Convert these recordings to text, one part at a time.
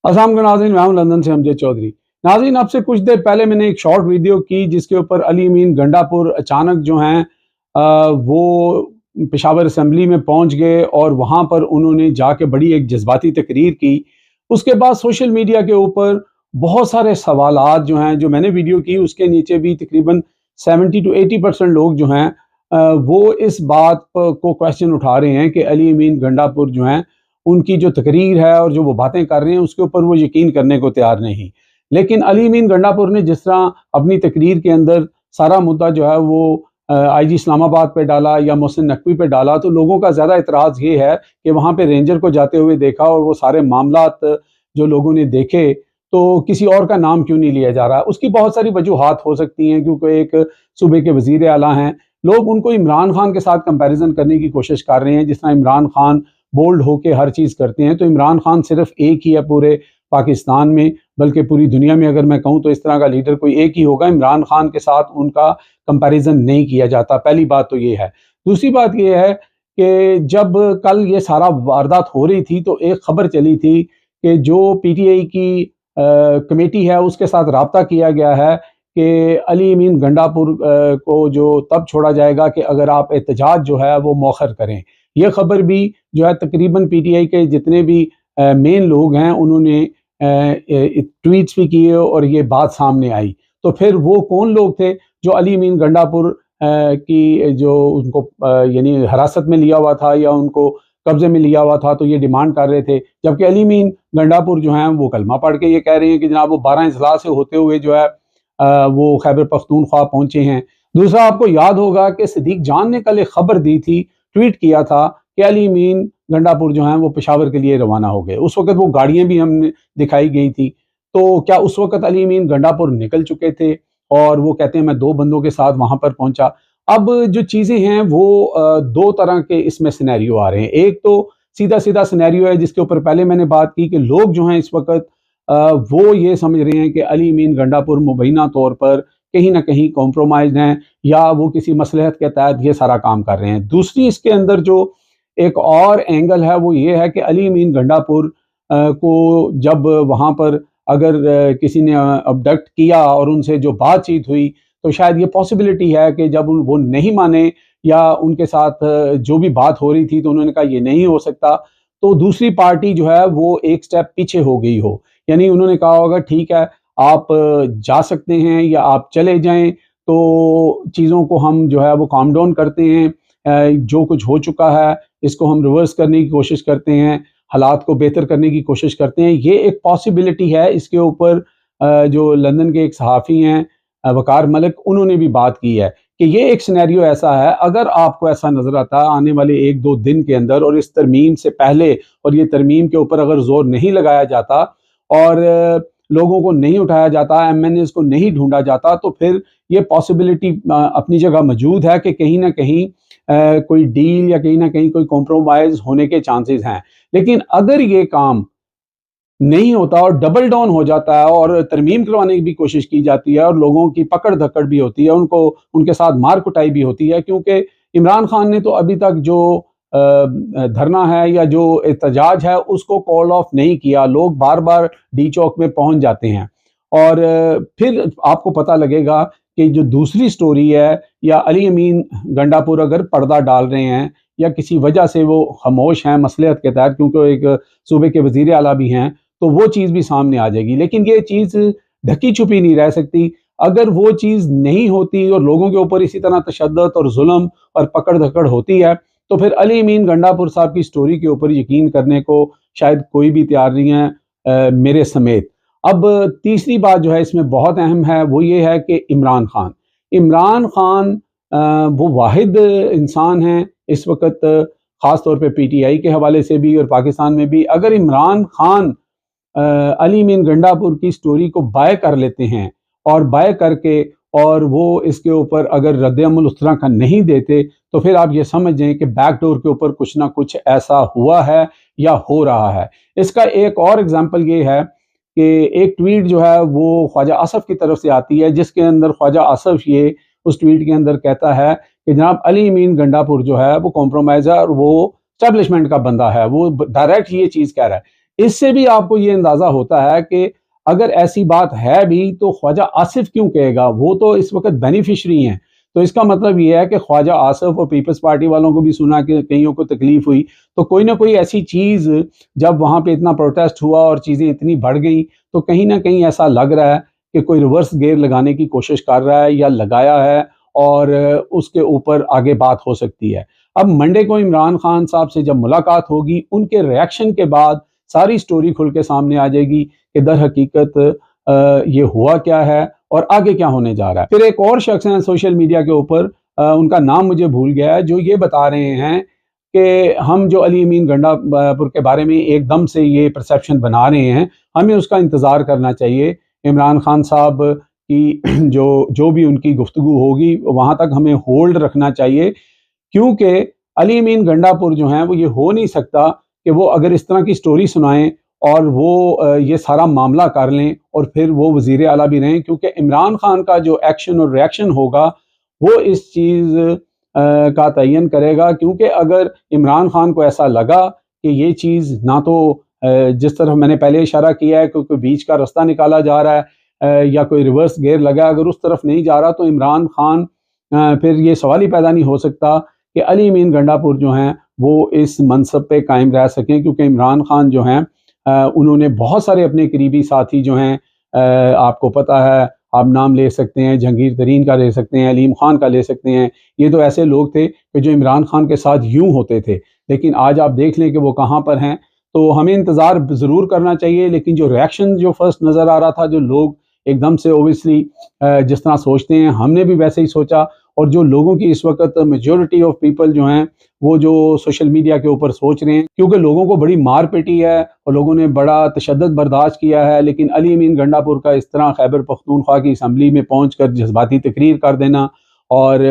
अस्सलाम वालेकुम नाज़रीन, मैं हूं लंदन से अमजद चौधरी। नाज़रीन, अब से कुछ देर पहले मैंने एक शॉर्ट वीडियो की जिसके ऊपर अली अमीन गंडापुर अचानक जो हैं वो पेशावर असम्बली में पहुंच गए और वहां पर उन्होंने जाके बड़ी एक जज्बाती तकरीर की। उसके बाद सोशल मीडिया के ऊपर बहुत सारे सवालात जो हैं, जो मैंने वीडियो की उसके नीचे भी तकरीबन 70 to 80% लोग जो हैं वो इस बात को क्वेश्चन उठा रहे हैं कि अली अमीन गंडापुर जो हैं उनकी जो तकरीर है और जो वो बातें कर रहे हैं उसके ऊपर वो यकीन करने को तैयार नहीं। लेकिन अली अमीन गंडापुर ने जिस तरह अपनी तकरीर के अंदर सारा मुद्दा जो है वो आईजी इस्लामाबाद पे डाला या मोहसिन नकवी पे डाला, तो लोगों का ज़्यादा इतराज़ ये है कि वहाँ पे रेंजर को जाते हुए देखा और वो सारे मामलात जो लोगों ने देखे, तो किसी और का नाम क्यों नहीं लिया जा रहा। उसकी बहुत सारी वजूहात हो सकती हैं, क्योंकि एक सूबे के वज़ीर आला हैं, लोग उनको इमरान खान के साथ कंपैरिजन करने की कोशिश कर रहे हैं। जिस तरह इमरान खान बोल्ड होके हर चीज़ करते हैं, तो इमरान खान सिर्फ एक ही है पूरे पाकिस्तान में, बल्कि पूरी दुनिया में अगर मैं कहूँ तो इस तरह का लीडर कोई एक ही होगा। इमरान खान के साथ उनका कंपैरिजन नहीं किया जाता। पहली बात तो ये है। दूसरी बात ये है कि जब कल ये सारा वारदात हो रही थी तो एक खबर चली थी कि जो पीटीआई की कमेटी है उसके साथ राब्ता किया गया है कि अली अमीन गंडापुर को जो तब छोड़ा जाएगा कि अगर आप एहतजाज जो है वो मौखर करें। ये खबर भी जो है तकरीबन पीटीआई के जितने भी मेन लोग हैं उन्होंने ट्वीट्स भी किए और ये बात सामने आई। तो फिर वो कौन लोग थे जो अली अमीन गंडापुर की जो उनको यानी हिरासत में लिया हुआ था या उनको कब्जे में लिया हुआ था, तो ये डिमांड कर रहे थे, जबकि अली अमीन गंडापुर जो हैं वो कलमा पढ़ के ये कह रहे हैं कि जनाब वो 12 अजला से होते हुए जो है वो खैबर पख्तूनख्वा पहुंचे हैं। दूसरा, आपको याद होगा कि सिद्दीक जान ने कल एक खबर दी थी, ट्वीट किया था कि अली अमीन गंडापुर जो हैं वो पेशावर के लिए रवाना हो गए। उस वक्त वो गाड़ियां भी हमने दिखाई गई थी। तो क्या उस वक्त अली अमीन गंडापुर निकल चुके थे? और वो कहते हैं मैं 2 बंदों के साथ वहां पर पहुंचा। अब जो चीजें हैं वो 2 तरह के इसमें सिनेरियो आ रहे हैं। एक तो सीधा सीधा सिनेरियो है जिसके ऊपर पहले मैंने बात की कि लोग जो हैं इस वक्त वो ये समझ रहे हैं कि अली अमीन गंडापुर मुबैना तौर पर कहीं ना कहीं कॉम्प्रोमाइज हैं या वो किसी मसलहत के तहत ये सारा काम कर रहे हैं। दूसरी इसके अंदर जो एक और एंगल है वो ये है कि अली अमीन गंडापुर को जब वहाँ पर अगर किसी ने अबडक्ट किया और उनसे जो बातचीत हुई, तो शायद ये पॉसिबिलिटी है कि जब वो नहीं माने या उनके साथ जो भी बात हो रही थी तो उन्होंने कहा ये नहीं हो सकता, तो दूसरी पार्टी जो है वो एक स्टेप पीछे हो गई हो। यानी उन्होंने कहा होगा ठीक है, आप जा सकते हैं या आप चले जाएं, तो चीज़ों को हम जो है वो काम डाउन करते हैं, जो कुछ हो चुका है इसको हम रिवर्स करने की कोशिश करते हैं, हालात को बेहतर करने की कोशिश करते हैं। ये एक पॉसिबिलिटी है। इसके ऊपर जो लंदन के एक सहाफ़ी हैं वकार मलिक, उन्होंने भी बात की है कि ये एक सिनेरियो ऐसा है, अगर आपको ऐसा नज़र आता है आने वाले 1-2 दिन के अंदर और इस तरमीम से पहले और ये तरमीम के ऊपर अगर जोर नहीं लगाया जाता और लोगों को नहीं उठाया जाता, एमएनएस को नहीं ढूंढा जाता, तो फिर ये पॉसिबिलिटी अपनी जगह मौजूद है कि कहीं ना कहीं कोई डील या कहीं ना कहीं कोई कॉम्प्रोमाइज़ होने के चांसेस हैं। लेकिन अगर ये काम नहीं होता और डबल डाउन हो जाता है और तरमीम करवाने की भी कोशिश की जाती है और लोगों की पकड़ धकड़ भी होती है, उनको उनके साथ मार कुटाई भी होती है, क्योंकि इमरान खान ने तो अभी तक जो धरना है या जो एहतजाज है उसको कॉल ऑफ नहीं किया। लोग बार बार डी चौक में पहुंच जाते हैं और फिर आपको पता लगेगा कि जो दूसरी स्टोरी है, या अली अमीन गंडापुर अगर पर्दा डाल रहे हैं या किसी वजह से वो खामोश हैं मसलहत के तहत, क्योंकि वो एक सूबे के वज़ीर आला भी हैं, तो वो चीज़ भी सामने आ जाएगी। लेकिन ये चीज़ ढकी छुपी नहीं रह सकती। अगर वो चीज़ नहीं होती और लोगों के ऊपर इसी तरह तशद्दुद और जुल्म और पकड़ धकड़ होती है, तो फिर अली अमीन गंडापुर साहब की स्टोरी के ऊपर यकीन करने को शायद कोई भी तैयार नहीं है, मेरे समेत। अब तीसरी बात जो है इसमें बहुत अहम है, वो ये है कि इमरान खान वो वाहिद इंसान हैं इस वक्त, ख़ास तौर पे पीटीआई के हवाले से भी और पाकिस्तान में भी। अगर इमरान खान अली अमीन गंडापुर की स्टोरी को बाय कर लेते हैं और बाय करके और वो इसके ऊपर अगर रद्द-ए-अमल उस तरह का नहीं देते, तो फिर आप ये समझ जाएं कि बैकडोर के ऊपर कुछ ना कुछ ऐसा हुआ है या हो रहा है। इसका एक और एग्जांपल ये है कि एक ट्वीट जो है वो ख्वाजा आसफ की तरफ से आती है, जिसके अंदर ख्वाजा आसफ ये उस ट्वीट के अंदर कहता है कि जनाब अली अमीन गंडापुर जो है वो कॉम्प्रोमाइज़र और वो स्टैब्लिशमेंट का बंदा है। वो डायरेक्ट ये चीज़ कह रहा है इससे भी आपको ये अंदाज़ा होता है कि अगर ऐसी बात है भी तो ख्वाजा आसिफ क्यों कहेगा, वो तो इस वक्त बेनिफिशरी हैं। तो इसका मतलब ये है कि ख्वाजा आसिफ और पीपल्स पार्टी वालों को भी सुना कि कईयों को तकलीफ हुई, तो कोई ना कोई ऐसी चीज़, जब वहाँ पे इतना प्रोटेस्ट हुआ और चीज़ें इतनी बढ़ गई, तो कहीं ना कहीं ऐसा लग रहा है कि कोई रिवर्स गेयर लगाने की कोशिश कर रहा है या लगाया है, और उसके ऊपर आगे बात हो सकती है। अब मंडे को इमरान खान साहब से जब मुलाकात होगी, उनके रिएक्शन के बाद सारी स्टोरी खुल के सामने आ जाएगी कि दर हकीकत ये हुआ क्या है और आगे क्या होने जा रहा है। फिर एक और शख्स हैं सोशल मीडिया के ऊपर, उनका नाम मुझे भूल गया है, जो ये बता रहे हैं कि हम जो अली अमीन गंडापुर के बारे में एकदम से ये परसेप्शन बना रहे हैं, हमें उसका इंतज़ार करना चाहिए। इमरान खान साहब की जो जो भी उनकी गुफ्तगू होगी, वहाँ तक हमें होल्ड रखना चाहिए, क्योंकि अली अमीन गंडापुर जो हैं वो ये हो नहीं सकता कि वो अगर इस तरह की स्टोरी सुनाएं और वो ये सारा मामला कर लें और फिर वो वज़ीर आला भी रहें, क्योंकि इमरान खान का जो एक्शन और रिएक्शन होगा वो इस चीज़ का तयन करेगा। क्योंकि अगर इमरान खान को ऐसा लगा कि ये चीज़ ना तो जिस तरह मैंने पहले इशारा किया है कि कोई बीच का रास्ता निकाला जा रहा है या कोई रिवर्स गेयर लगा, अगर उस तरफ नहीं जा रहा, तो इमरान खान फिर ये सवाल ही पैदा नहीं हो सकता कि अली अमीन गंडापुर जो हैं वो इस मनसब पे कायम रह सकें। क्योंकि इमरान खान जो हैं उन्होंने बहुत सारे अपने करीबी साथी जो हैं, आपको पता है, आप नाम ले सकते हैं, जहांगीर तरीन का ले सकते हैं, अलीम खान का ले सकते हैं। ये तो ऐसे लोग थे कि जो इमरान खान के साथ यूं होते थे, लेकिन आज आप देख लें कि वो कहाँ पर हैं। तो हमें इंतज़ार ज़रूर करना चाहिए, लेकिन जो रिएक्शन जो फर्स्ट नज़र आ रहा था, जो लोग एकदम से ओबियसली जिस तरह सोचते हैं, हमने भी वैसे ही सोचा। और जो लोगों की इस वक्त मेजॉरिटी ऑफ पीपल जो हैं वो जो सोशल मीडिया के ऊपर सोच रहे हैं, क्योंकि लोगों को बड़ी मार पिटी है और लोगों ने बड़ा तशद्दुद बर्दाश्त किया है, लेकिन अली अमीन गंडापुर का इस तरह खैबर पख्तूनख्वा की असम्बली में पहुँच कर जज्बाती तकरीर कर देना और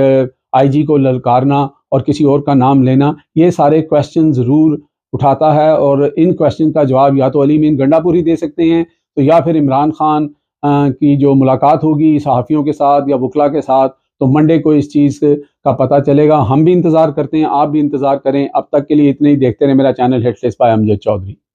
IG को ललकारना और किसी और का नाम लेना, ये सारे क्वेश्चन ज़रूर उठाता है। और इन क्वेश्चन का जवाब या तो अली अमीन गंडापुर ही दे सकते हैं, तो या फिर इमरान खान की जो मुलाकात होगी सहाफ़ियों के साथ या वकला के साथ, तो मंडे को इस चीज़ का पता चलेगा। हम भी इंतज़ार करते हैं, आप भी इंतज़ार करें। अब तक के लिए इतने ही। देखते रहे मेरा channel headlines by Amjad Chaudhary.